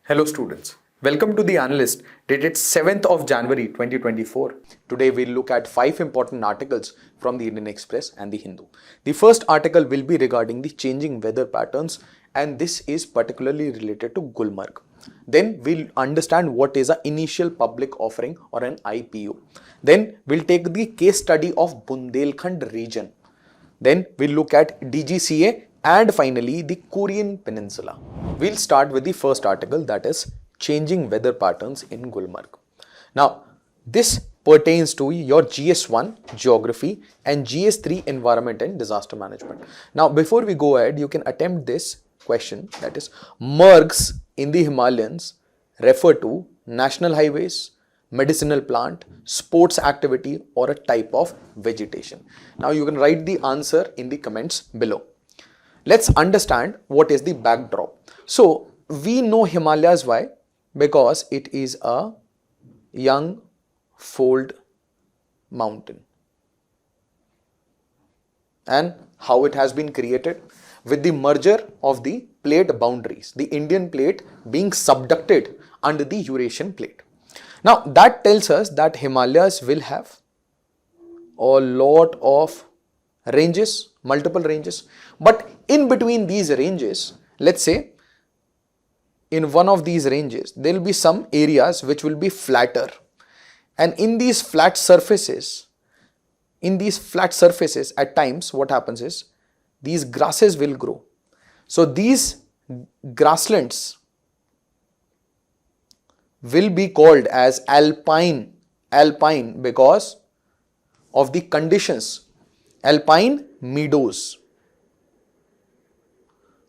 Hello students, welcome to the Analyst dated 7th of January 2024. Today we'll look at 5 important articles from the Indian Express and the Hindu. The first article will be regarding the changing weather patterns, and this is particularly related to Gulmarg. Then we'll understand what is an initial public offering or an IPO. Then we'll take the case study of Bundelkhand region. Then we'll look at DGCA and finally the Korean Peninsula. We'll start with the first article, that is changing weather patterns in Gulmarg. Now this pertains to your GS1 geography and GS3 environment and disaster management. Now before we go ahead, you can attempt this question, that is margs in the Himalayas refer to national highways, medicinal plant, sports activity or a type of vegetation. Now you can write the answer in the comments below. Let's understand what is the backdrop. So we know Himalayas why? Because it is a young fold mountain. And how it has been created? With the merger of the plate boundaries, the Indian plate being subducted under the Eurasian plate. Now that tells us that Himalayas will have a lot of ranges, multiple ranges, but in between these ranges, let's say in one of these ranges, there will be some areas which will be flatter, and in these flat surfaces, at times what happens is these grasses will grow. So these grasslands will be called as alpine because of the conditions, alpine meadows,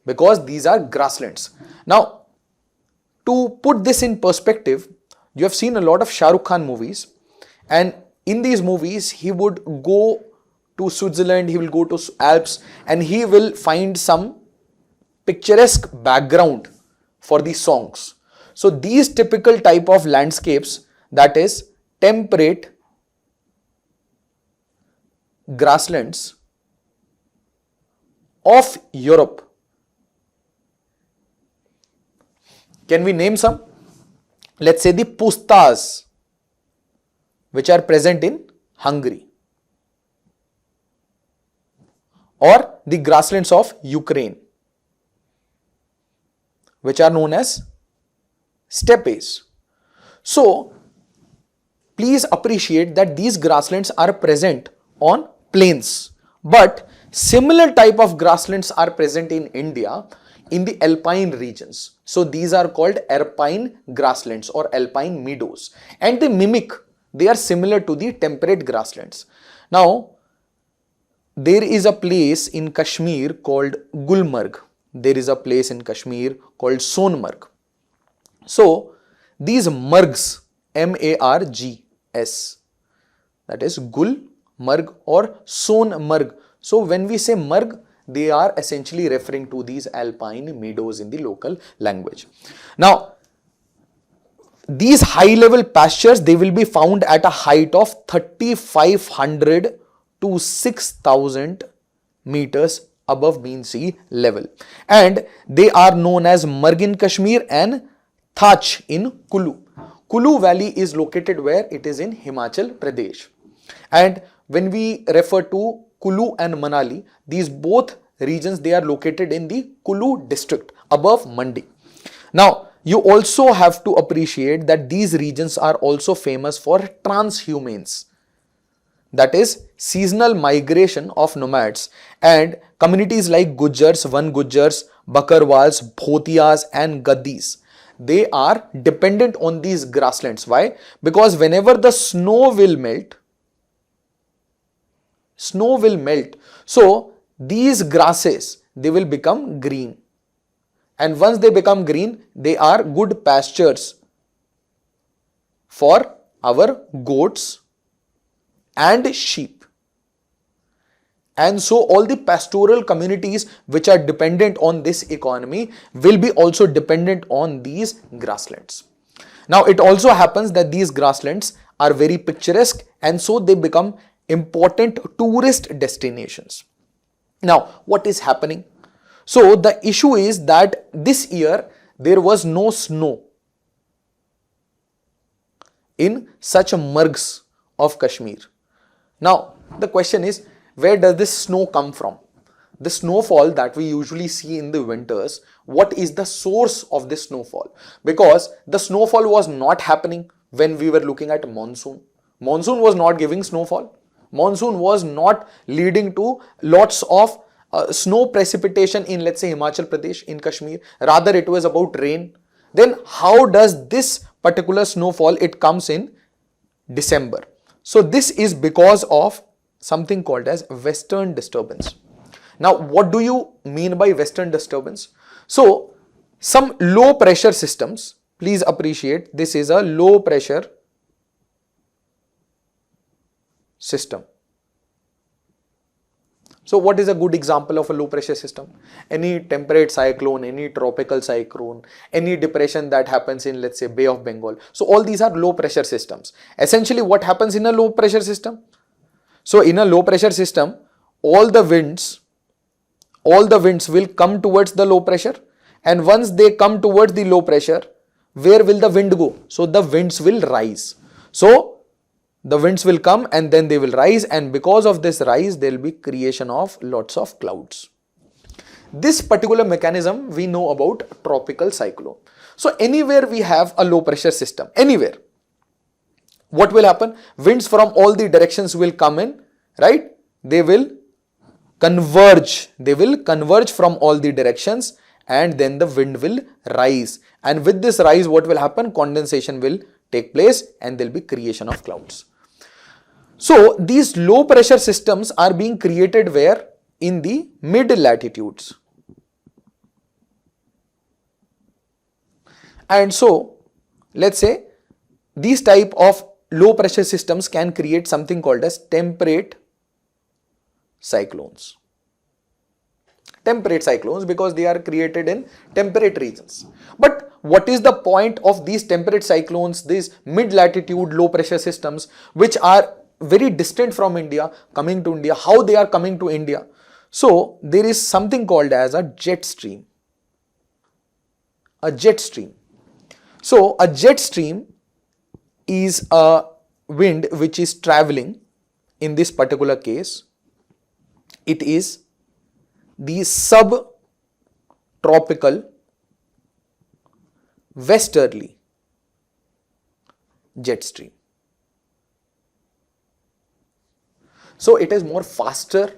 because these are grasslands. Now to put this in perspective, you have seen a lot of Shah Rukh Khan movies, and in these movies he would go to Switzerland, he will go to Alps, and he will find some picturesque background for the songs. So these typical type of landscapes, that is temperate grasslands of Europe. Can we name some? Let's say the pustas, which are present in Hungary, or the grasslands of Ukraine, which are known as steppes. So please appreciate that these grasslands are present on plains, but similar type of grasslands are present in India in the alpine regions. So these are called alpine grasslands or alpine meadows, and they are similar to the temperate grasslands. Now there is a place in Kashmir called Gulmarg. There is a place in Kashmir called Sonmarg. So these margs, M-A-R-G-S, that is Gulmarg or Sonmarg. So when we say marg, they are essentially referring to these alpine meadows in the local language. Now these high level pastures, they will be found at a height of 3,500 to 6,000 meters above mean sea level, and they are known as Marg in Kashmir and Thach in Kulu. Kulu Valley is located where? It is in Himachal Pradesh. And when we refer to Kulu and Manali, these both regions, they are located in the Kulu district above Mandi. Now you also have to appreciate that these regions are also famous for transhumance, that is seasonal migration of nomads, and communities like Gujars, Van Gujars, Bakarwals, Bhotiyas and Gaddis, they are dependent on these grasslands. Why? Because whenever the snow will melt, so these grasses, they will become green, and once they become green, they are good pastures for our goats and sheep. And so all the pastoral communities which are dependent on this economy will be also dependent on these grasslands. Now it also happens that these grasslands are very picturesque, and so they become important tourist destinations. Now what is happening? So the issue is that this year there was no snow in such margs of Kashmir. Now, the question is, where does this snow come from? The snowfall that we usually see in the winters, what is the source of this snowfall? Because the snowfall was not happening when we were looking at monsoon. Monsoon was not giving snowfall. Monsoon was not leading to lots of snow precipitation in, let's say, Himachal Pradesh, in Kashmir. Rather, it was about rain. Then how does this particular snowfall, it comes in December. So this is because of something called as western disturbance. Now, what do you mean by western disturbance? So, some low pressure systems, please appreciate this is a low pressure system. So, what is a good example of a low pressure system? Any temperate cyclone, any tropical cyclone, any depression that happens in, let's say, Bay of Bengal. So, all these are low pressure systems. Essentially, what happens in a low pressure system? So, in a low pressure system, all the winds will come towards the low pressure, and once they come towards the low pressure, where will the wind go? So, the winds will rise. So, the winds will come and then they will rise, and because of this rise, there will be creation of lots of clouds. This particular mechanism we know about tropical cyclone. So, anywhere we have a low pressure system, anywhere, what will happen? Winds from all the directions will come in, right? They will converge from all the directions, and then the wind will rise, and with this rise, what will happen? Condensation will take place and there will be creation of clouds. So these low pressure systems are being created where? In the mid latitudes. And so let's say these type of low pressure systems can create something called as temperate cyclones. Temperate cyclones, because they are created in temperate regions. But what is the point of these temperate cyclones, these mid-latitude low pressure systems, which are very distant from India, coming to India? How they are coming to India? So there is something called as a jet stream. A jet stream. So a jet stream is a wind which is traveling. In this particular case, it is the subtropical westerly jet stream. So it is more faster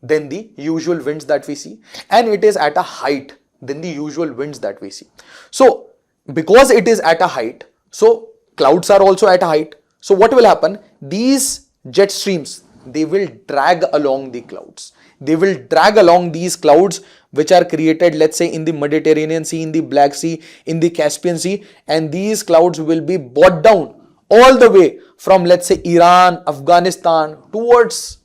than the usual winds that we see, and it is at a height than the usual winds that we see. So because it is at a height, so clouds are also at a height. So what will happen? These jet streams, they will drag along the clouds. They will drag along these clouds which are created, let's say, in the Mediterranean Sea, in the Black Sea, in the Caspian Sea, and these clouds will be brought down all the way from, let's say, Iran, Afghanistan, towards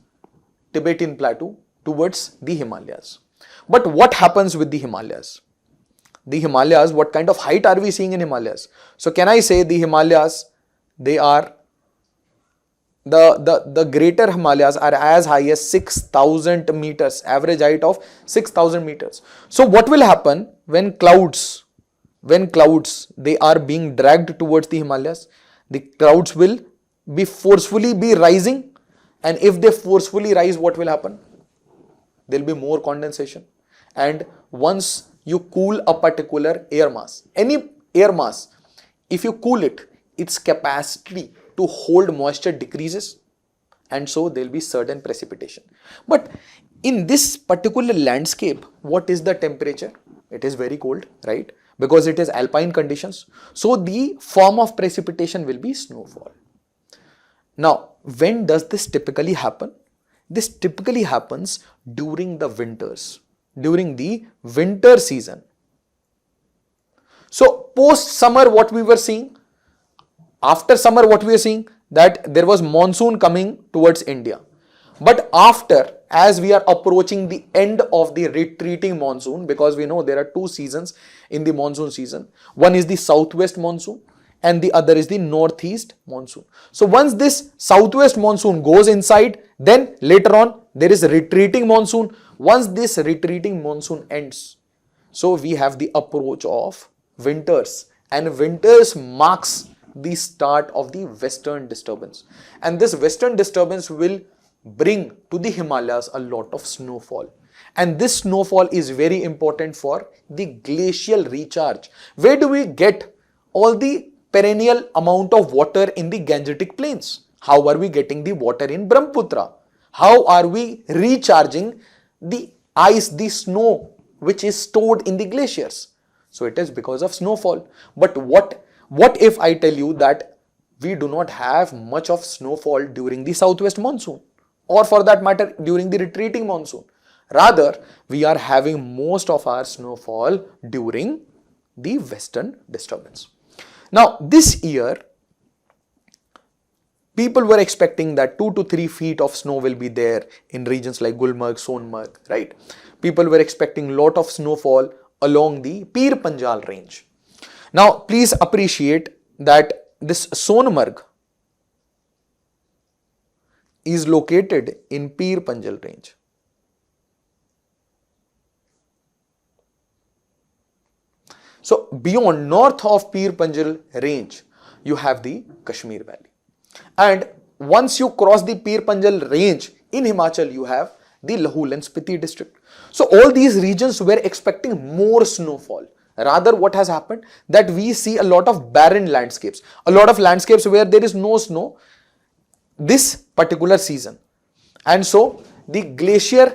Tibetan Plateau, towards the Himalayas. But what happens with the Himalayas? The Himalayas, what kind of height are we seeing in Himalayas? So can I say the Himalayas, they are the greater Himalayas are as high as 6,000 meters, average height of 6,000 meters. So what will happen when clouds, they are being dragged towards the Himalayas? The clouds will be forcefully be rising, and if they forcefully rise, what will happen? There will be more condensation, and once you cool a particular air mass, any air mass, if you cool it, its capacity to hold moisture decreases, and so there will be certain precipitation. But in this particular landscape, what is the temperature? It is very cold, right? Because it is alpine conditions. So the form of precipitation will be snowfall. Now, when does this typically happen? This typically happens during the winters, during the winter season. So post summer, what we were seeing? After summer, what we are seeing? That there was monsoon coming towards India. But after, as we are approaching the end of the retreating monsoon, because we know there are two seasons in the monsoon season. One is the southwest monsoon and the other is the northeast monsoon. So once this southwest monsoon goes inside, then later on there is a retreating monsoon. Once this retreating monsoon ends, so we have the approach of winters, and winters marks the start of the western disturbance, and this western disturbance will bring to the Himalayas a lot of snowfall. And this snowfall is very important for the glacial recharge. Where do we get all the perennial amount of water in the Gangetic plains? How are we getting the water in Brahmaputra? How are we recharging the ice, the snow which is stored in the glaciers? So it is because of snowfall. But what if I tell you that we do not have much of snowfall during the southwest monsoon, or for that matter during the retreating monsoon? Rather, we are having most of our snowfall during the western disturbance. Now, this year, people were expecting that 2 to 3 feet of snow will be there in regions like Gulmarg, Sonmarg, right? People were expecting lot of snowfall along the Pir Panjal range. Now, please appreciate that this Sonmarg is located in Pir Panjal range. So beyond north of Pir Panjal range, you have the Kashmir Valley. And once you cross the Pir Panjal range in Himachal, you have the Lahul and Spiti district. So all these regions were expecting more snowfall. Rather, what has happened? That we see a lot of barren landscapes, a lot of landscapes where there is no snow this particular season. And so the glacial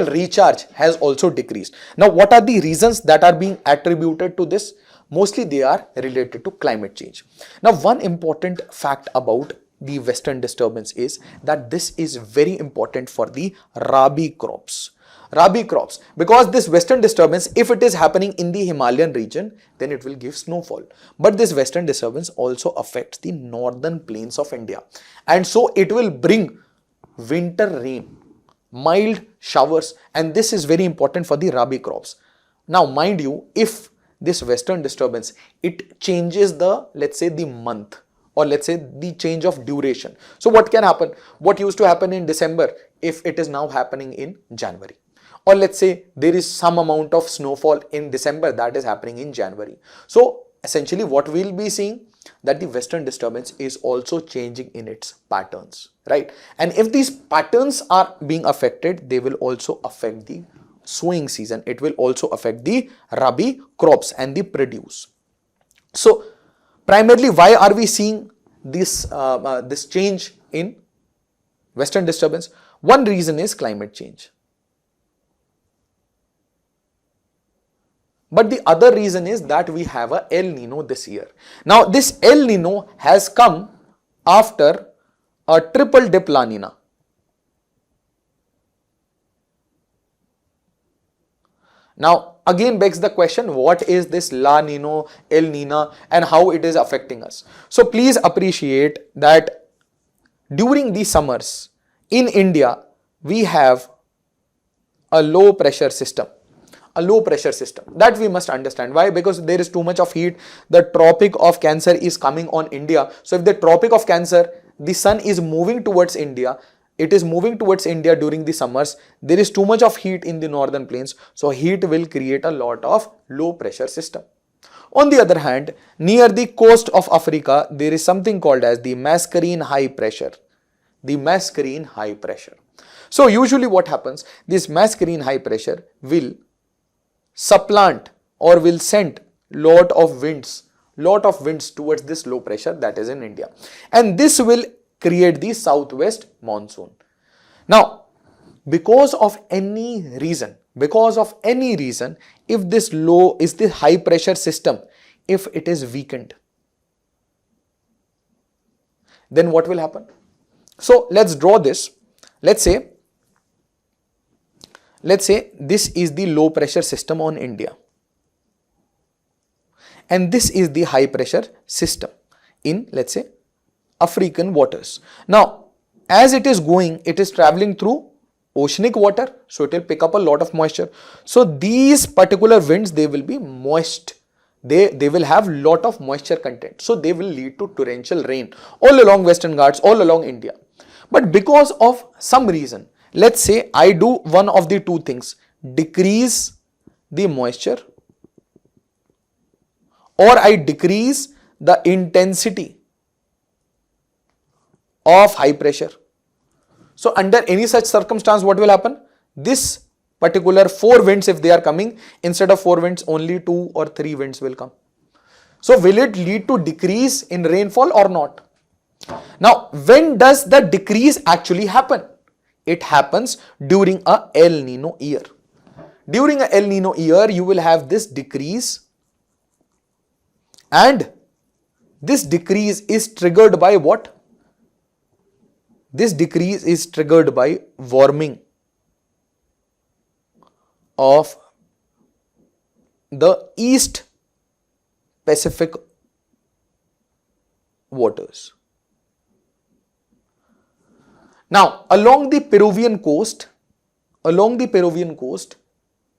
recharge has also decreased. Now, what are the reasons that are being attributed to this? Mostly they are related to climate change. Now, one important fact about the western disturbance is that this is very important for the Rabi crops. Rabi crops, because this western disturbance, if it is happening in the Himalayan region, then it will give snowfall. But this western disturbance also affects the northern plains of India. And so it will bring winter rain, mild showers, and this is very important for the Rabi crops. Now, mind you, if this western disturbance, it changes the, let's say, the month, or let's say the change of duration. So what can happen? What used to happen in December, if it is now happening in January, or let's say there is some amount of snowfall in December that is happening in January. So essentially what we'll be seeing, that the western disturbance is also changing in its patterns, right? And if these patterns are being affected, they will also affect the sowing season. It will also affect the Rabi crops and the produce. So primarily, why are we seeing this change in western disturbance? One reason is climate change. But the other reason is that we have a El Nino this year. Now, this El Nino has come after a triple dip La Nina. Now, again begs the question, what is this La Nino, El Nina, and how it is affecting us? So, please appreciate that during the summers in India, we have a low pressure system. A low pressure system that we must understand. Why? Because there is too much of heat. The Tropic of Cancer is coming on India. So if the Tropic of Cancer, the sun is moving towards India, it is moving towards India during the summers, there is too much of heat in the northern plains. So heat will create a lot of low pressure system. On the other hand, near the coast of Africa, there is something called as the mascarene high pressure. The mascarene high pressure. So usually what happens, this mascarene high pressure will supplant or will send lot of winds towards this low pressure that is in India, and this will create the southwest monsoon. Now, because of any reason, if this low is the high pressure system, if it is weakened, then what will happen? So let's draw this. Let's say this is the low pressure system on India, and this is the high pressure system in, let's say, African waters. Now, as it is going, it is traveling through oceanic water, so it will pick up a lot of moisture. So these particular winds, they will be moist. They will have lot of moisture content, so they will lead to torrential rain all along Western Ghats, all along India. But because of some reason, let's say I do one of the two things, decrease the moisture, or I decrease the intensity of high pressure. So under any such circumstance, what will happen? This particular 4 winds, if they are coming, instead of 4 winds, only 2 or 3 winds will come. So will it lead to decrease in rainfall or not? Now, when does the decrease actually happen? It happens during a El Nino year. During a El Nino year, you will have this decrease, and this decrease is triggered by what? This decrease is triggered by warming of the East Pacific waters. Now, along the Peruvian coast,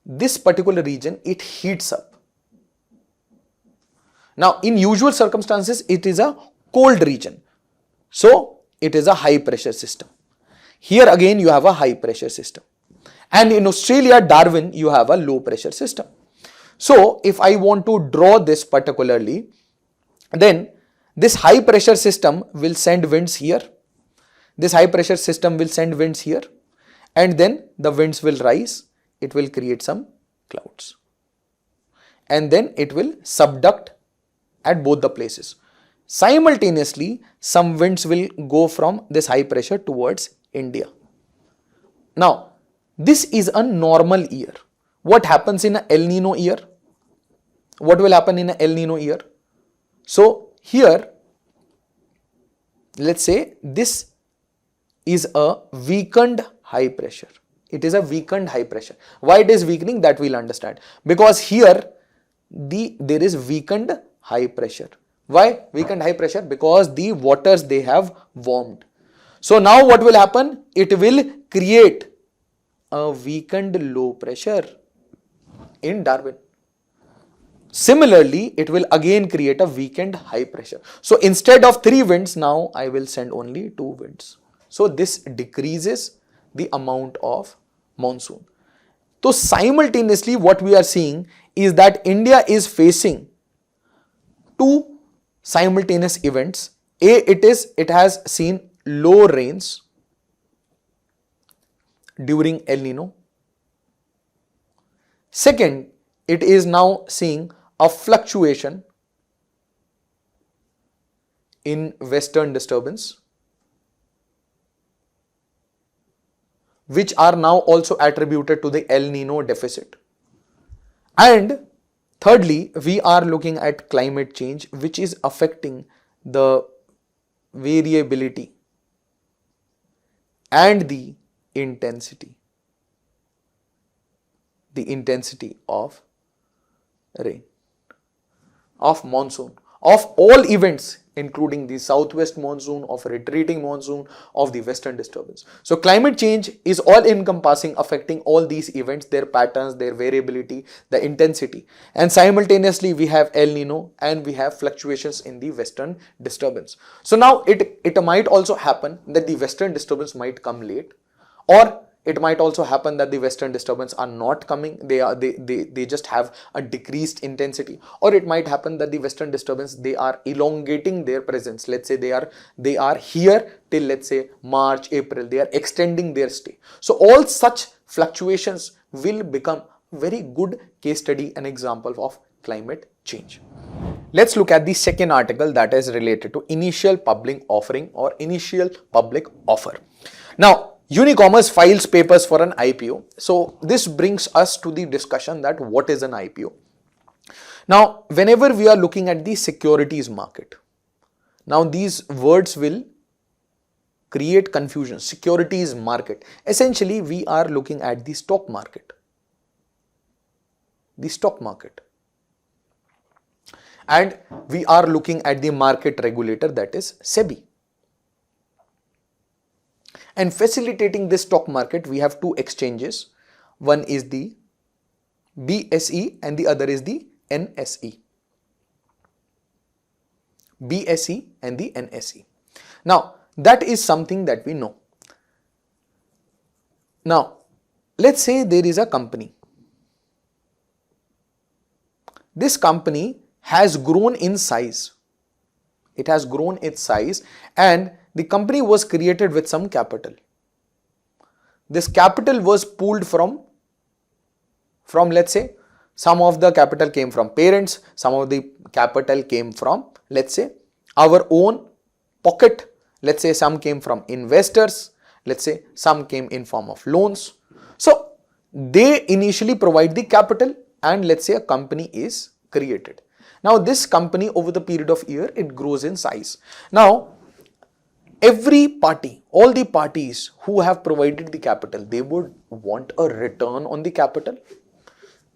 this particular region, it heats up. Now, in usual circumstances, it is a cold region. So, it is a high pressure system. Here again, you have a high pressure system. And in Australia, Darwin, you have a low pressure system. So, if I want to draw this particularly, then this high pressure system will send winds here. This high pressure system will send winds here. And then the winds will rise. It will create some clouds. And then it will subduct at both the places. Simultaneously, some winds will go from this high pressure towards India. Now, this is a normal year. What happens in a El Nino year? What will happen in a El Nino year? So, here, let's say this is a weakened high pressure. It is a weakened high pressure. Why it is weakening, that we'll understand. Because here, there is weakened high pressure. Why weakened high pressure? Because the waters, they have warmed. So now what will happen? It will create a weakened low pressure in Darwin. Similarly, it will again create a weakened high pressure. So instead of 3 winds, now I will send only 2 winds. So this decreases the amount of monsoon. So simultaneously, what we are seeing is that India is facing 2 simultaneous events. It has seen low rains during El Nino. Second, it is now seeing a fluctuation in western disturbance, which are now also attributed to the El Nino deficit. And thirdly, we are looking at climate change, which is affecting the variability and the intensity of rain, of monsoon, of all events, including the southwest monsoon, of retreating monsoon, of the western disturbance. So climate change is all encompassing, affecting all these events, their patterns, their variability, the intensity. And simultaneously, we have El Nino and we have fluctuations in the western disturbance. So now it might also happen that the western disturbance might come late, or it might also happen that the western disturbance are not coming, they just have a decreased intensity, or it might happen that the western disturbance, they are elongating their presence. Let's say they are here till, let's say, March, April, they are extending their stay. So all such fluctuations will become very good case study and example of climate change. Let's look at the second article, that is related to initial public offering or initial public offer. Now, Unicommerce files papers for an IPO. So this brings us to the discussion that what is an IPO. Now, whenever we are looking at the securities market, now these words will create confusion. Securities market. Essentially, we are looking at the stock market. The stock market. And we are looking at the market regulator, that is SEBI. And facilitating this stock market, we have 2 exchanges. One is the BSE and the other is the NSE. BSE and the NSE. Now, that is something that we know. Now, let's say there is a company. This company has grown in size. It has grown its size and the company was created with some capital. This capital was pooled from let's say, some of the capital came from parents, some of the capital came from, let's say, our own pocket, let's say some came from investors, let's say some came in form of loans. So they initially provide the capital and let's say a company is created. Now this company over the period of year, it grows in size. Now every party, all the parties who have provided the capital, they would want a return on the capital,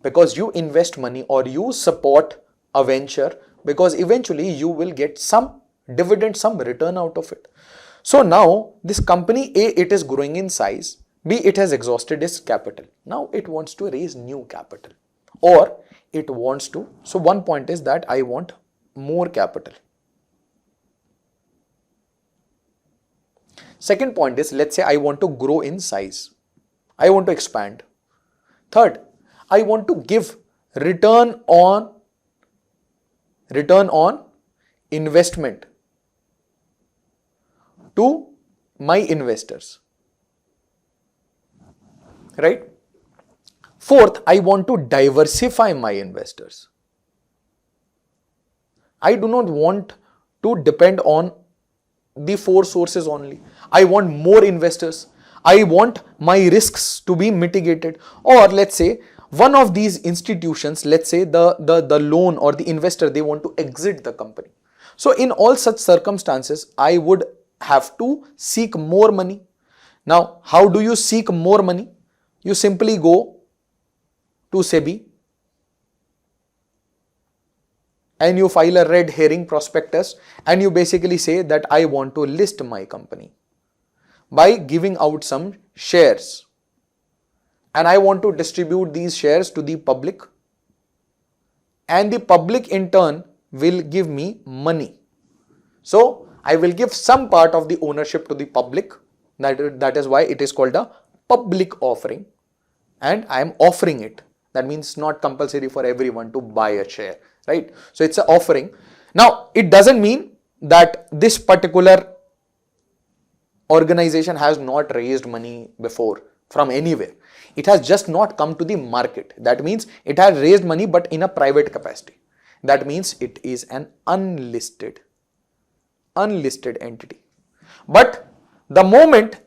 because you invest money or you support a venture, because eventually you will get some dividend, some return out of it. So now this company A, it is growing in size, B, it has exhausted its capital. Now it wants to raise new capital, or it wants to, so one point is that I want more capital. Second point is, let's say I want to grow in size, I want to expand. Third, I want to give return on investment to my investors, right? Fourth, I want to diversify my investors. I do not want to depend on the 4 sources only. I want more investors. I want my risks to be mitigated. Or let's say one of these institutions, let's say the loan or the investor, they want to exit the company. So in all such circumstances, I would have to seek more money. Now, how do you seek more money? You simply go to SEBI and you file a red herring prospectus and you basically say that I want to list my company by giving out some shares, and I want to distribute these shares to the public, and the public in turn will give me money. So I will give some part of the ownership to the public. That is why it is called a public offering, and I am offering it. That means not compulsory for everyone to buy a share, right? So it's an offering. Now it doesn't mean that this particular organization has not raised money before from anywhere. It has just not come to the market. That means it has raised money but in a private capacity. That means it is an unlisted entity. But the moment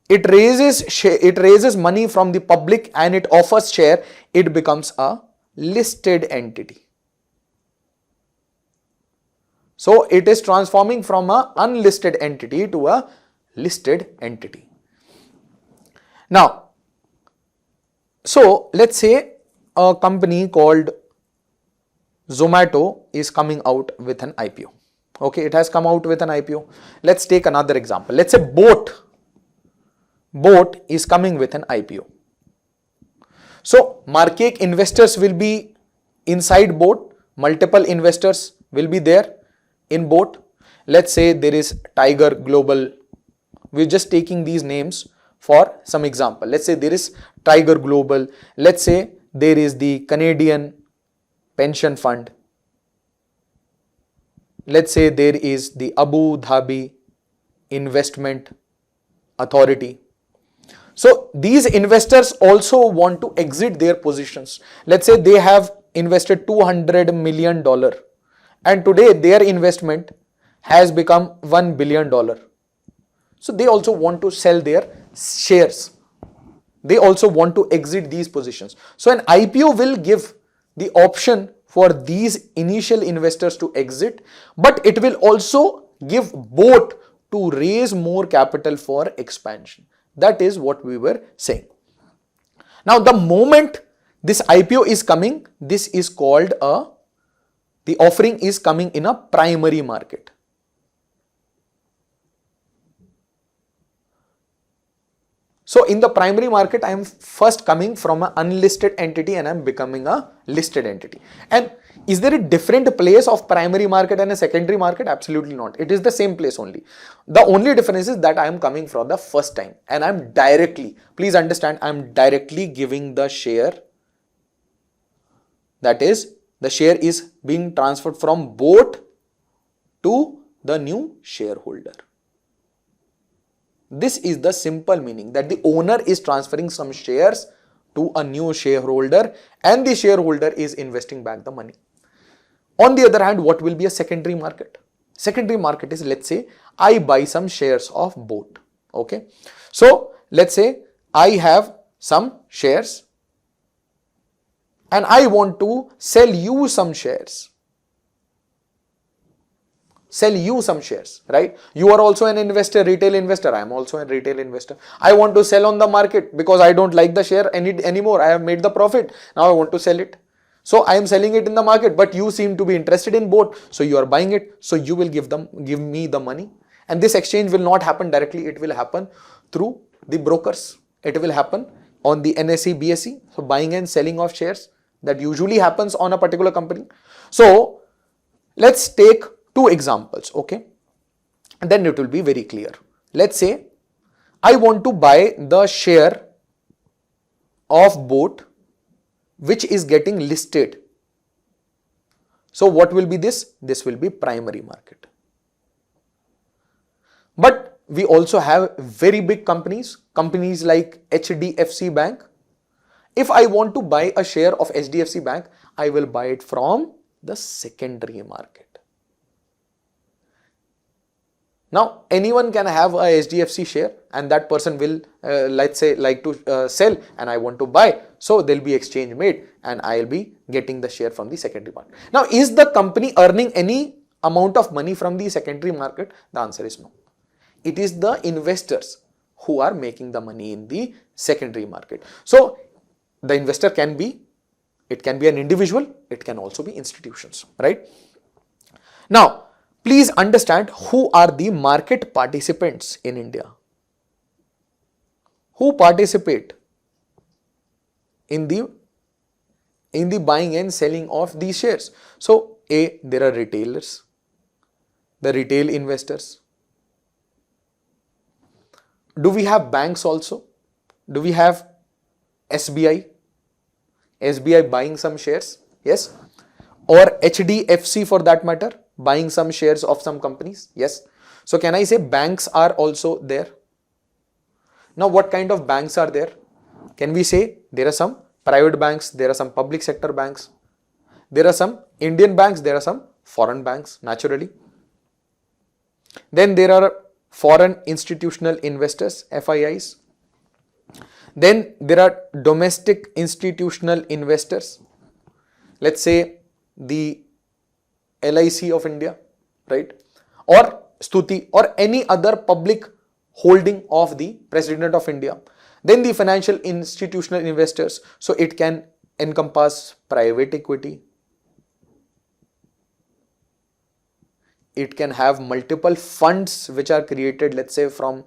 it raises money from the public and it offers share, it becomes a listed entity. So it is transforming from an unlisted entity to a listed entity. Now, so let's say a company called Zomato is coming out with an IPO. Okay, it has come out with an IPO. Let's take another example. Let's say Boat is coming with an IPO. So market investors will be inside Boat. Multiple investors will be there in Boat. Let's say there is Tiger Global. We're just taking these names for some example. Let's say there is Tiger Global. Let's say there is the Canadian Pension Fund. Let's say there is the Abu Dhabi Investment Authority. So these investors also want to exit their positions. Let's say they have invested $200 million and today their investment has become $1 billion. So they also want to sell their shares. They also want to exit these positions. So an IPO will give the option for these initial investors to exit, but it will also give Boat to raise more capital for expansion. That is what we were saying. Now, the moment this IPO is coming, this is called the offering is coming in a primary market. So in the primary market, I am first coming from an unlisted entity and I am becoming a listed entity. And is there a different place of primary market and a secondary market? Absolutely not. It is the same place only. The only difference is that I am coming for the first time and I am directly, please understand, I am directly giving the share. That is, the share is being transferred from Boat to the new shareholder. This is the simple meaning, that the owner is transferring some shares to a new shareholder and the shareholder is investing back the money. On the other hand, what will be a secondary market? Secondary market is, let's say I buy some shares of boat. Okay. So let's say I have some shares and I want to sell you some shares. Sell you some shares, right? You are also an investor, retail investor. I am also a retail investor. I want to sell on the market because I don't like the share anymore. I have made the profit. Now I want to sell it. So I am selling it in the market, but you seem to be interested in both. So you are buying it. So you will give me the money. And this exchange will not happen directly. It will happen through the brokers. It will happen on the NSE, BSE. So buying and selling of shares, that usually happens on a particular company. So let's take two examples, okay? And then it will be very clear. Let's say I want to buy the share of boat which is getting listed. So what will be this? This will be primary market. But we also have very big companies like HDFC Bank. If I want to buy a share of HDFC Bank, I will buy it from the secondary market. Now, anyone can have a HDFC share and that person will, let's say, like to sell and I want to buy. So there will be exchange made and I will be getting the share from the secondary market. Now, is the company earning any amount of money from the secondary market? The answer is no. It is the investors who are making the money in the secondary market. So the investor can be, it can be an individual, it can also be institutions, right? Now, please understand who are the market participants in India. Who participate in the buying and selling of these shares? So there are retailers, the retail investors. Do we have banks also? Do we have SBI? SBI buying some shares? Yes. Or HDFC for that matter, buying some shares of some companies? Yes. So can I say banks are also there? Now what kind of banks are there? Can we say there are some private banks, there are some public sector banks, there are some Indian banks, there are some foreign banks naturally. Then there are foreign institutional investors, FIIs. Then there are domestic institutional investors. Let's say the LIC of India, right? Or Stuti or any other public holding of the President of India. Then the financial institutional investors. So it can encompass private equity. It can have multiple funds which are created, let's say from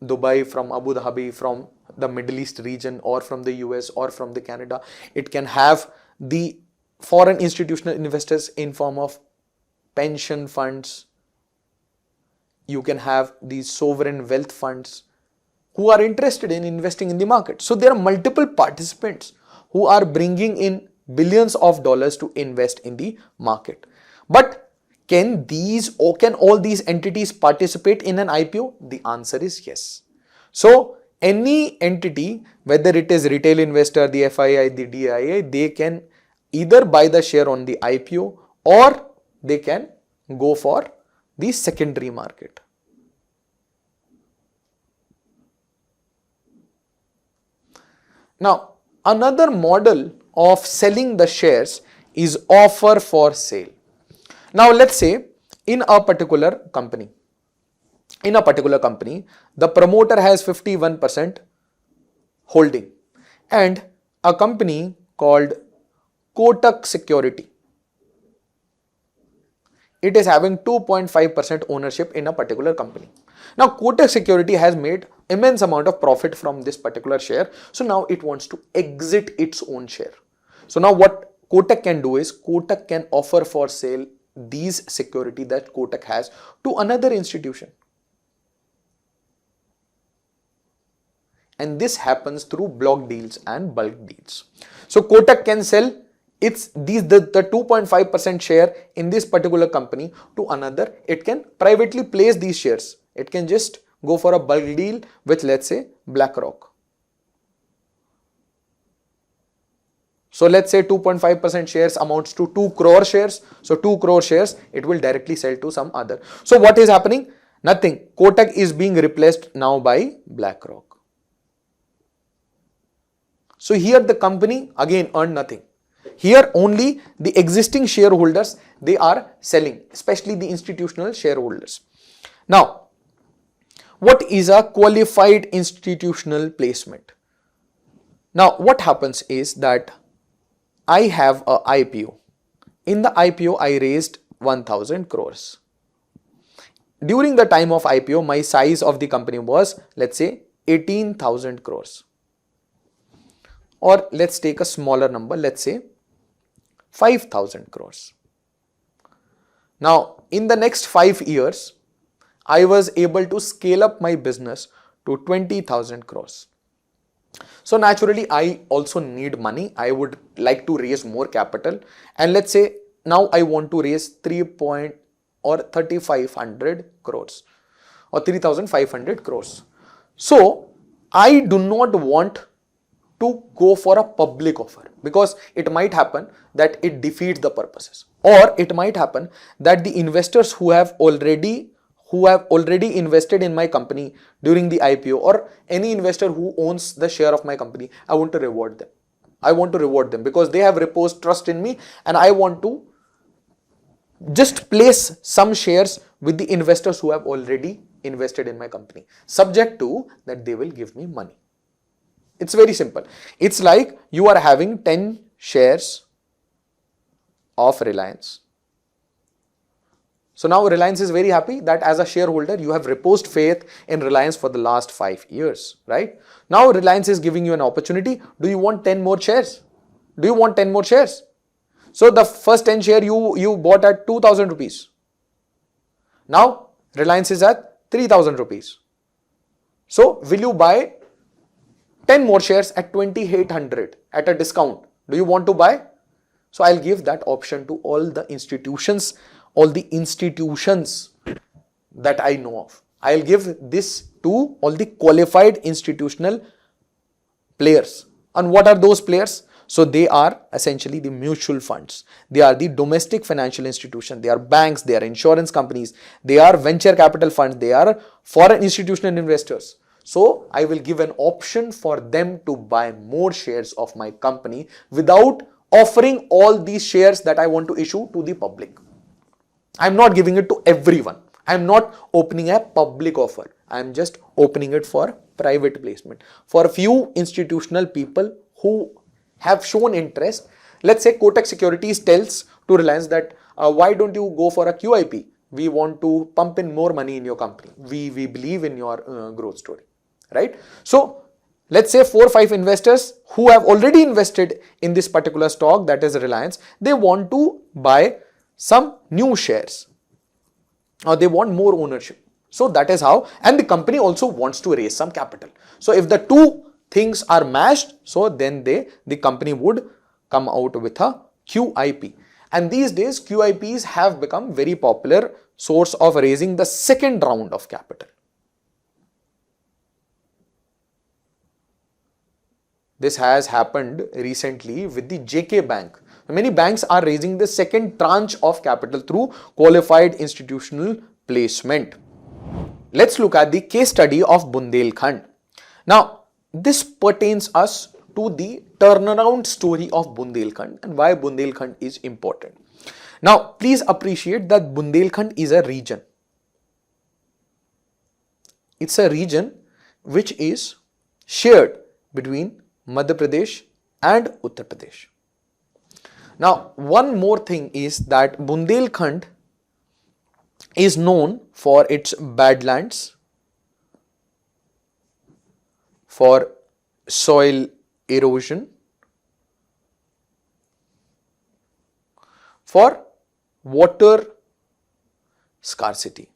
Dubai, from Abu Dhabi, from the Middle East region, or from the US, or from the Canada. It can have the foreign institutional investors in form of pension funds. You can have these sovereign wealth funds who are interested in investing in the market. So there are multiple participants who are bringing in billions of dollars to invest in the market. But can all these entities participate in an IPO? The answer is yes. So any entity, whether it is retail investor, the FII, the DIA, they can either buy the share on the IPO or they can go for the secondary market. Now, another model of selling the shares is offer for sale. Now, let's say in a particular company, the promoter has 51% holding and a company called Kotak Security, it is having 2.5% ownership in a particular company. Now, Kotak Security has made immense amount of profit from this particular share. So now it wants to exit its own share. So now what Kotak can do is Kotak can offer for sale these security that Kotak has to another institution. And this happens through block deals and bulk deals. So Kotak can sell it's the 2.5% share in this particular company to another, it can privately place these shares. It can just go for a bulk deal with, let's say, BlackRock. So let's say 2.5% shares amounts to 2 crore shares. So 2 crore shares, it will directly sell to some other. So what is happening? Nothing. Kotak is being replaced now by BlackRock. So here the company again earned nothing. Here only the existing shareholders, they are selling, especially the institutional shareholders. Now, what is a qualified institutional placement? Now, what happens is that I have a IPO. In the IPO, I raised 1000 crores. During the time of IPO, my size of the company was, let's say, 18,000 crores. Or let's take a smaller number, let's say 5,000 crores. Now, in the next 5 years, I was able to scale up my business to 20,000 crores. So naturally, I also need money. I would like to raise more capital. And let's say now I want to raise 3,500 crores or 3,500 crores. So I do not want to go for a public offer, because it might happen that it defeats the purposes, or it might happen that the investors who have already invested in my company during the IPO, or any investor who owns the share of my company, I want to reward them. I want to reward them because they have reposed trust in me, and I want to just place some shares with the investors who have already invested in my company, subject to that they will give me money. It's very simple. It's like you are having 10 shares of Reliance. So now Reliance is very happy that as a shareholder, you have reposed faith in Reliance for the last 5 years, right? Now Reliance is giving you an opportunity. Do you want 10 more shares? Do you want 10 more shares? So the first 10 share you bought at 2,000 rupees. Now Reliance is at 3,000 rupees. So will you buy 10 more shares at 2,800 at a discount? Do you want to buy? So I'll give that option to all the institutions that I know of. I'll give this to all the qualified institutional players. And what are those players? So they are essentially the mutual funds. They are the domestic financial institutions. They are banks. They are insurance companies. They are venture capital funds. They are foreign institutional investors. So I will give an option for them to buy more shares of my company without offering all these shares that I want to issue to the public. I'm not giving it to everyone. I'm not opening a public offer. I'm just opening it for private placement. For a few institutional people who have shown interest, let's say Kotak Securities tells to Reliance that why don't you go for a QIP? We want to pump in more money in your company. We believe in your growth story, right? So let's say 4 or 5 investors who have already invested in this particular stock, that is Reliance, they want to buy some new shares, or they want more ownership. So that is how, and the company also wants to raise some capital. So if the two things are matched, so then the company would come out with a QIP. And these days QIPs have become very popular source of raising the second round of capital. This has happened recently with the JK Bank. Many banks are raising the second tranche of capital through qualified institutional placement. Let's look at the case study of Bundelkhand. Now, this pertains us to the turnaround story of Bundelkhand and why Bundelkhand is important. Now, please appreciate that Bundelkhand is a region. It's a region which is shared between Madhya Pradesh and Uttar Pradesh. Now, one more thing is that Bundelkhand is known for its badlands, for soil erosion, for water scarcity,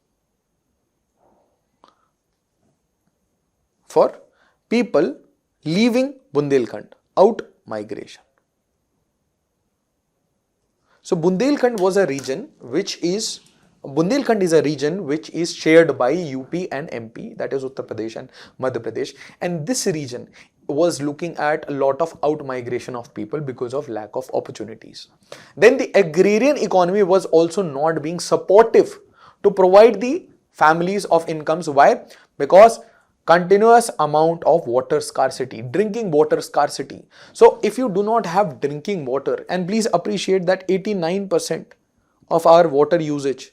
for people leaving Bundelkhand, out migration. So Bundelkhand was a region Bundelkhand is a region which is shared by UP and MP, that is Uttar Pradesh and Madhya Pradesh, and this region was looking at a lot of out migration of people because of lack of opportunities. Then the agrarian economy was also not being supportive to provide the families of incomes. Why? Because continuous amount of water scarcity, drinking water scarcity. So if you do not have drinking water, and please appreciate that 89% of our water usage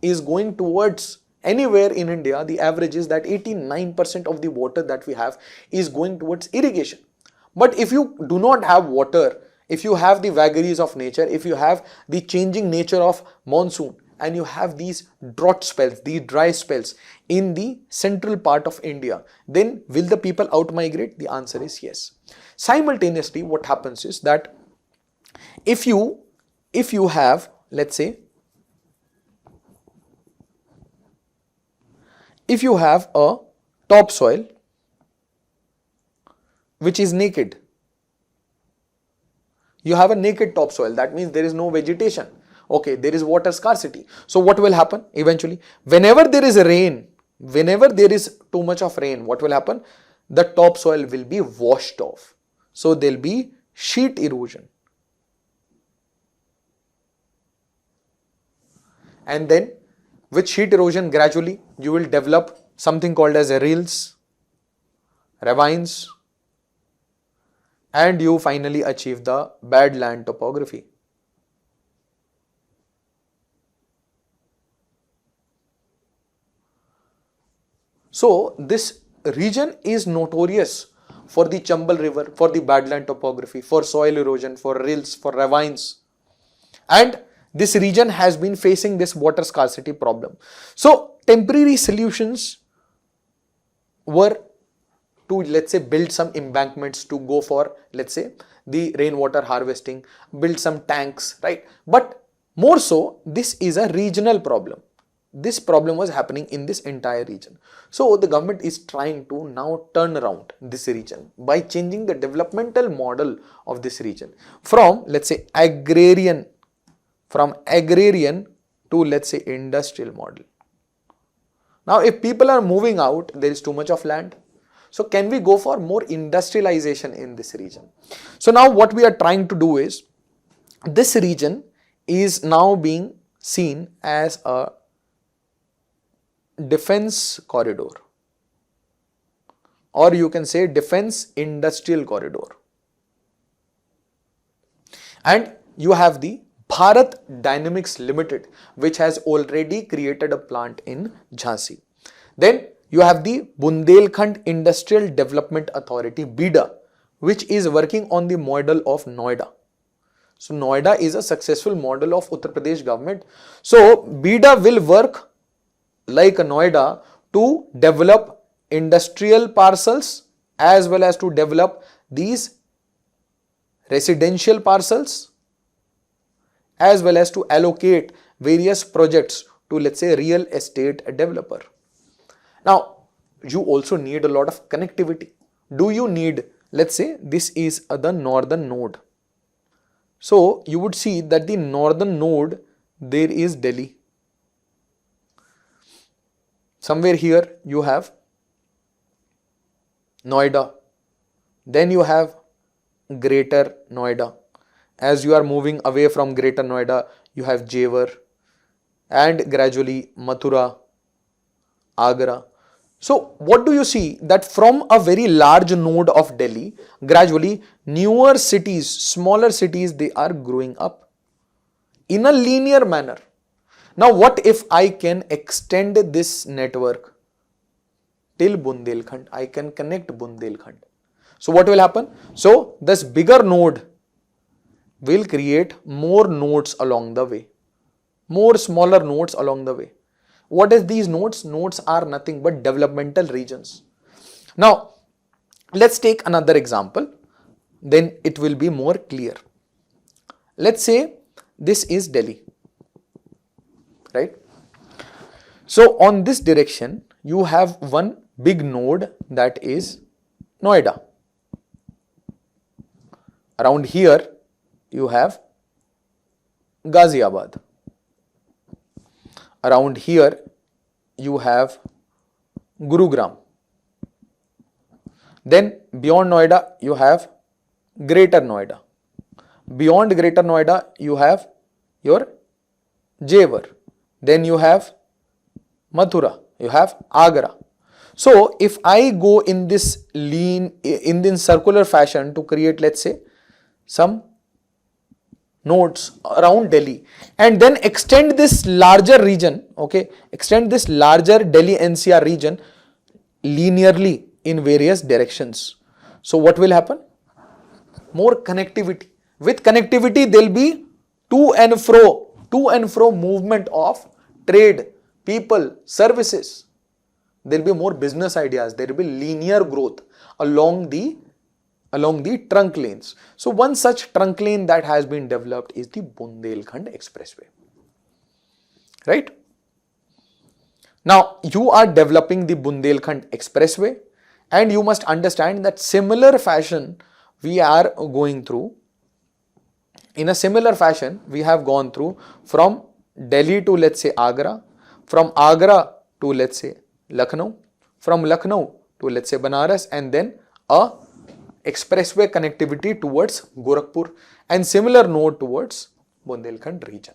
is going towards, anywhere in India, the average is that 89% of the water that we have is going towards irrigation. But if you do not have water, if you have the vagaries of nature, if you have the changing nature of monsoon, and you have these drought spells, these dry spells in the central part of India, then will the people out migrate? The answer is yes. Simultaneously, what happens is that if you have, let's say, if you have a topsoil which is naked, you have a naked topsoil, that means there is no vegetation. Okay, there is water scarcity. So what will happen eventually? Whenever there is rain, whenever there is too much of rain, what will happen? The topsoil will be washed off. So there will be sheet erosion. And then with sheet erosion, gradually you will develop something called as rills, ravines, and you finally achieve the bad land topography. So this region is notorious for the Chambal river, for the badland topography, for soil erosion, for rills, for ravines, and this region has been facing this water scarcity problem. So temporary solutions were to, let's say, build some embankments to go for, let's say, the rainwater harvesting, build some tanks, right? But more so, this is a regional problem. This problem was happening in this entire region. So the government is trying to now turn around this region by changing the developmental model of this region from, let's say, agrarian to, let's say, industrial model. Now if people are moving out, there is too much of land. So can we go for more industrialization in this region? So now what we are trying to do is, this region is now being seen as a defense corridor, or you can say defense industrial corridor. And you have the Bharat Dynamics Limited, which has already created a plant in Jhansi. Then you have the Bundelkhand Industrial Development Authority, BIDA, which is working on the model of Noida. So Noida is a successful model of Uttar Pradesh government. So BIDA will work like a Noida to develop industrial parcels as well as to develop these residential parcels, as well as to allocate various projects to, let's say, real estate developer. Now you also need a lot of connectivity. Do you need, let's say, this is the northern node. So you would see that the northern node, there is Delhi. Somewhere here you have Noida, then you have Greater Noida. As you are moving away from Greater Noida, you have Jewar and gradually Mathura, Agra. So what do you see? That from a very large node of Delhi, gradually newer cities, smaller cities, they are growing up in a linear manner. Now what if I can extend this network till Bundelkhand? I can connect Bundelkhand. So what will happen? So this bigger node will create more nodes along the way, more smaller nodes along the way. What is these nodes? Nodes are nothing but developmental regions. Now let's take another example, then it will be more clear. Let's say this is Delhi. Right? So on this direction, you have one big node, that is Noida. Around here, you have Ghaziabad. Around here you have Gurugram. Then beyond Noida you have Greater Noida. Beyond Greater Noida you have your Jewar. Then you have Mathura, you have Agra. So if I go in this circular fashion to create, let's say, some nodes around Delhi and then extend this larger region, okay, extend this larger Delhi NCR region linearly in various directions. So what will happen? More connectivity. With connectivity, there will be to and fro movement of trade, people, services. There will be more business ideas. There will be linear growth along the trunk lanes. So one such trunk lane that has been developed is the Bundelkhand Expressway. Right? Now you are developing the Bundelkhand Expressway and you must understand that similar fashion we are going through. In a similar fashion, we have gone through from Delhi to, let's say, Agra, from Agra to, let's say, Lucknow, from Lucknow to, let's say, Banaras, and then a expressway connectivity towards Gorakhpur and similar node towards Bundelkhand region.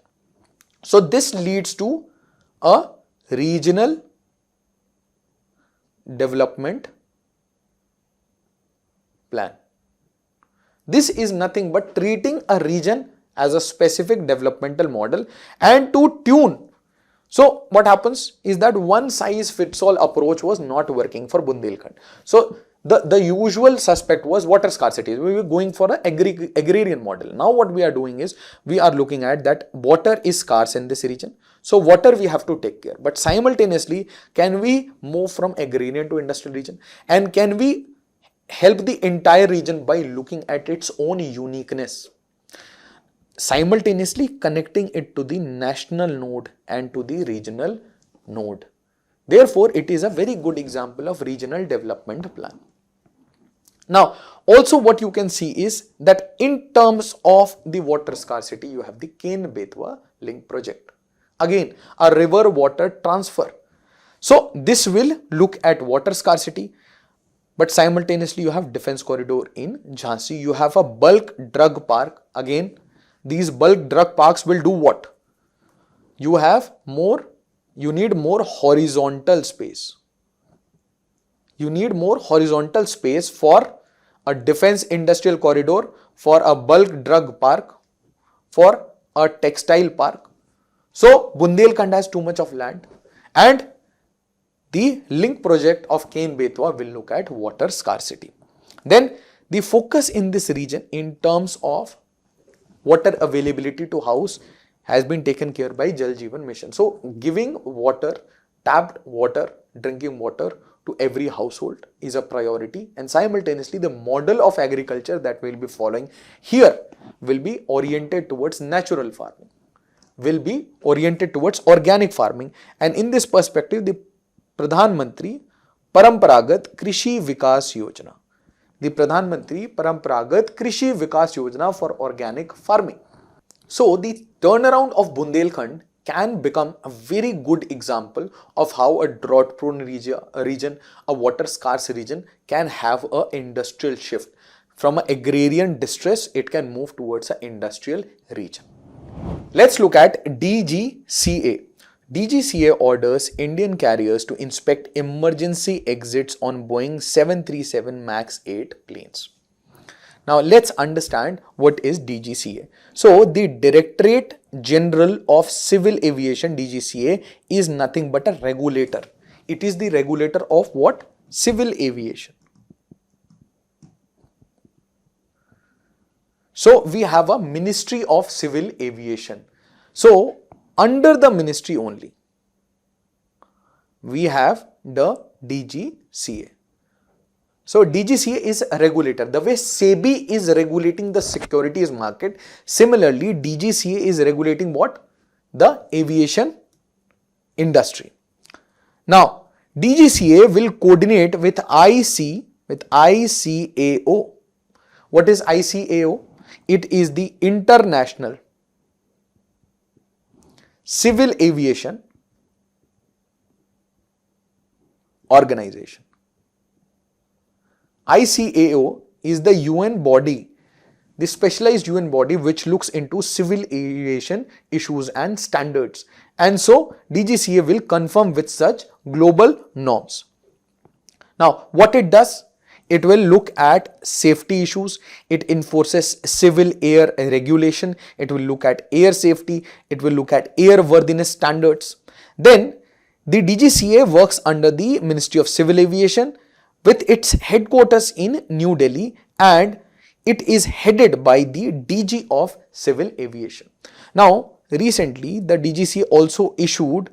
So this leads to a regional development plan. This is nothing but treating a region as a specific developmental model and to tune. So what happens is that one size fits all approach was not working for Bundelkhand. So the usual suspect was water scarcity. We were going for an agrarian model. Now what we are doing is we are looking at that water is scarce in this region. So water we have to take care. But simultaneously, can we move from agrarian to industrial region? And can we help the entire region by looking at its own uniqueness, simultaneously connecting it to the national node and to the regional node. Therefore, it is a very good example of regional development plan. Now, also what you can see is that in terms of the water scarcity, you have the Ken-Betwa link project. Again, a river water transfer. So this will look at water scarcity, but simultaneously you have defense corridor in Jhansi. You have a bulk drug park. Again, these bulk drug parks will do what? You need more horizontal space. You need more horizontal space for a defense industrial corridor, for a bulk drug park, for a textile park. So Bundelkhand has too much of land, and the link project of Ken-Betwa will look at water scarcity. Then the focus in this region in terms of water availability to house has been taken care by Jal Jeevan Mission. So giving water, tapped water, drinking water to every household is a priority, and simultaneously the model of agriculture that we will be following here will be oriented towards natural farming, will be oriented towards organic farming, and in this perspective the Pradhan Mantri Paramparagat Krishi Vikas Yojana. The Pradhan Mantri Paramparagat Krishi Vikas Yojana for organic farming. So the turnaround of Bundelkhand can become a very good example of how a drought prone region, a water scarce region can have an industrial shift. From an agrarian distress, it can move towards an industrial region. Let's look at DGCA. DGCA orders Indian carriers to inspect emergency exits on Boeing 737 MAX 8 planes. Now let's understand what is DGCA. So the Directorate General of Civil Aviation, DGCA, is nothing but a regulator. It is the regulator of what? Civil aviation. So we have a Ministry of Civil Aviation. So under the ministry only, we have the DGCA. So DGCA is a regulator. The way SEBI is regulating the securities market, similarly DGCA is regulating what? The aviation industry. Now DGCA will coordinate with ICAO. What is ICAO? It is the International Civil Aviation Organization. ICAO is the UN body, the specialized UN body which looks into civil aviation issues and standards. And so DGCA will conform with such global norms. Now, what it does? It will look at safety issues. It enforces civil air regulation. It will look at air safety. It will look at airworthiness standards. Then the DGCA works under the Ministry of Civil Aviation with its headquarters in New Delhi, and it is headed by the DG of Civil Aviation. Now, recently the DGCA also issued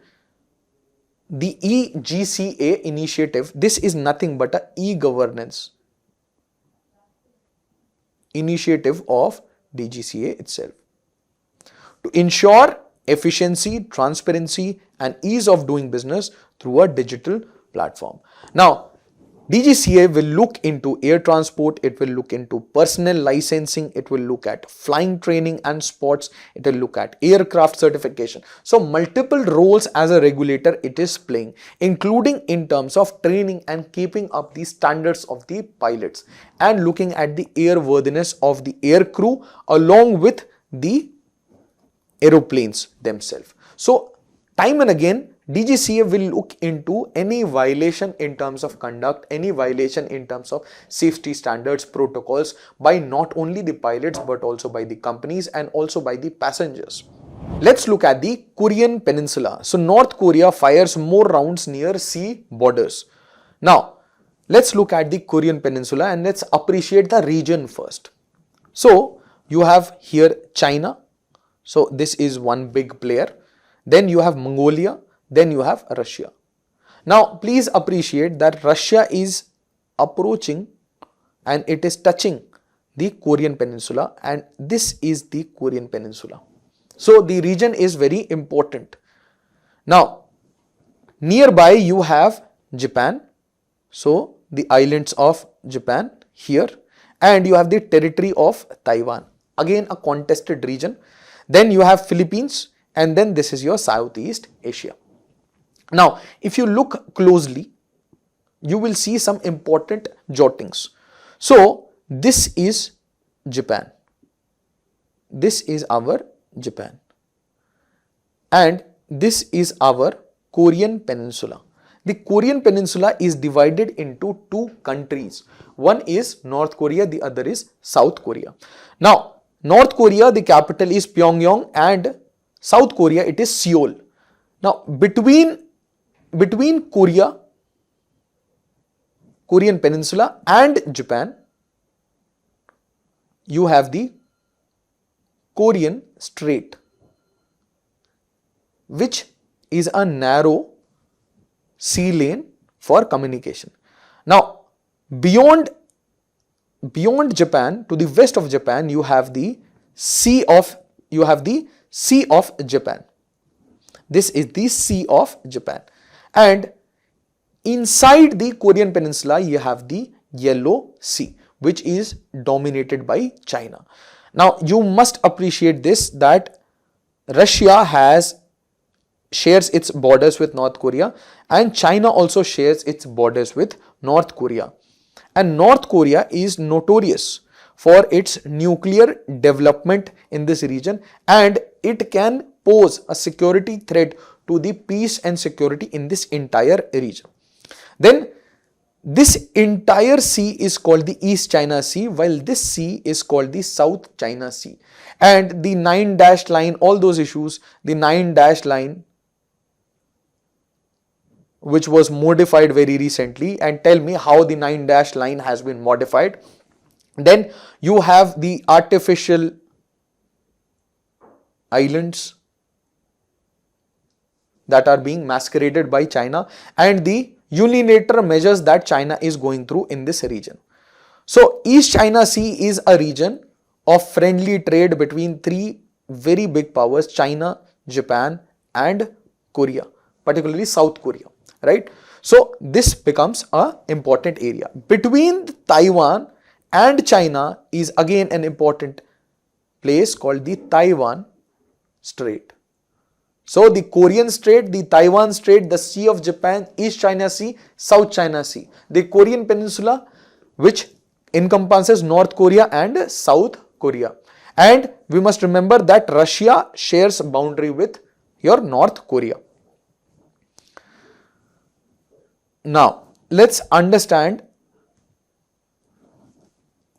the EGCA initiative. This is nothing but a e-governance initiative of DGCA itself to ensure efficiency, transparency and ease of doing business through a digital platform. Now, DGCA will look into air transport, it will look into personnel licensing, it will look at flying training and sports, it will look at aircraft certification. So multiple roles as a regulator it is playing, including in terms of training and keeping up the standards of the pilots and looking at the airworthiness of the air crew along with the aeroplanes themselves. So time and again DGCA will look into any violation in terms of conduct, any violation in terms of safety standards, protocols by not only the pilots but also by the companies and also by the passengers. Let's look at the Korean Peninsula. So North Korea fires more rounds near sea borders. Now, let's look at the Korean Peninsula and let's appreciate the region first. So you have here China. So this is one big player. Then you have Mongolia. Then you have Russia. Now, please appreciate that Russia is approaching and it is touching the Korean Peninsula, and this is the Korean Peninsula. So, the region is very important. Now, nearby you have Japan. So, the islands of Japan here, and you have the territory of Taiwan. Again, a contested region. Then you have Philippines, and then this is your Southeast Asia. Now, if you look closely, you will see some important jottings. So, this is Japan. This is our Japan. And this is our Korean Peninsula. The Korean Peninsula is divided into two countries. One is North Korea, the other is South Korea. Now, North Korea, the capital is Pyongyang, and South Korea, it is Seoul. Now, between Korean Peninsula and Japan, you have the Korean Strait, which is a narrow sea lane for communication. Now, beyond Japan, to the west of Japan, you have the Sea of Japan. This is the Sea of Japan. And inside the Korean Peninsula, you have the Yellow Sea, which is dominated by China. Now, you must appreciate this, that Russia shares its borders with North Korea, and China also shares its borders with North Korea. And North Korea is notorious for its nuclear development in this region, and it can pose a security threat to the peace and security in this entire region. Then this entire sea is called the East China Sea, while this sea is called the South China Sea. And the 9-dash line, all those issues, the 9-dash line, which was modified very recently, and tell me how the 9-dash line has been modified. Then you have the artificial islands that are being masqueraded by China, and the unilateral measures that China is going through in this region. So, East China Sea is a region of friendly trade between three very big powers, China, Japan and Korea, particularly South Korea, right? So, this becomes an important area. Between Taiwan and China is again an important place called the Taiwan Strait. So the Korean Strait, the Taiwan Strait, the Sea of Japan, East China Sea, South China Sea. The Korean Peninsula, which encompasses North Korea and South Korea. And we must remember that Russia shares boundary with your North Korea. Now, let's understand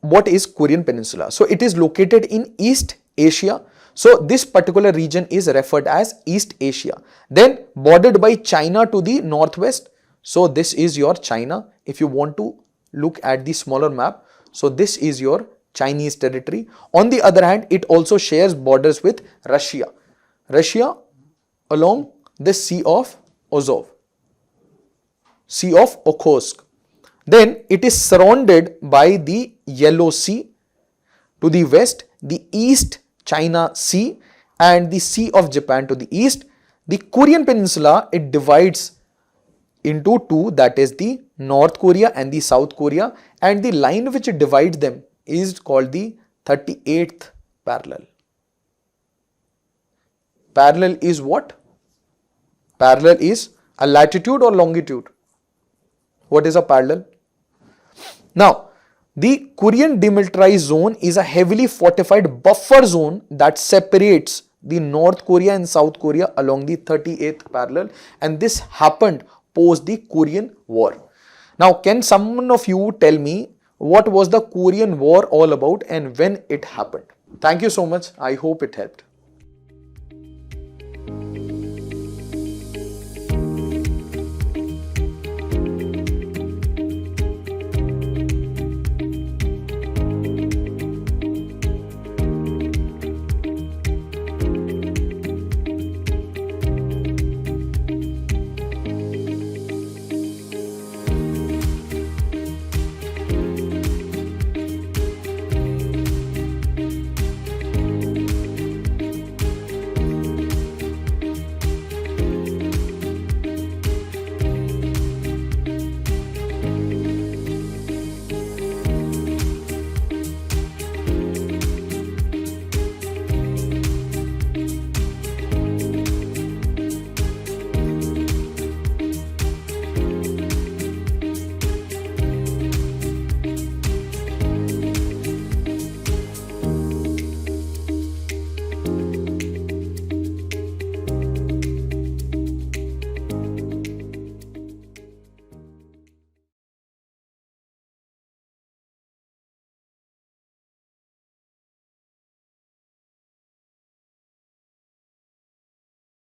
what is Korean Peninsula. So it is located in East Asia. So this particular region is referred as East Asia. Then bordered by China to the northwest. So this is your China. If you want to look at the smaller map, so this is your Chinese territory. On the other hand, it also shares borders with Russia. Russia along the Sea of Azov, Sea of Okhotsk. Then it is surrounded by the Yellow Sea to the west, the East China Sea and the Sea of Japan to the east. The Korean Peninsula, it divides into two, that is the North Korea and the South Korea, and the line which divides them is called the 38th parallel. Parallel is what? Parallel is a latitude or longitude. What is a parallel? Now, the Korean demilitarized zone is a heavily fortified buffer zone that separates the North Korea and South Korea along the 38th parallel, and this happened post the Korean War. Now, can someone of you tell me what was the Korean War all about and when it happened? Thank you so much. I hope it helped.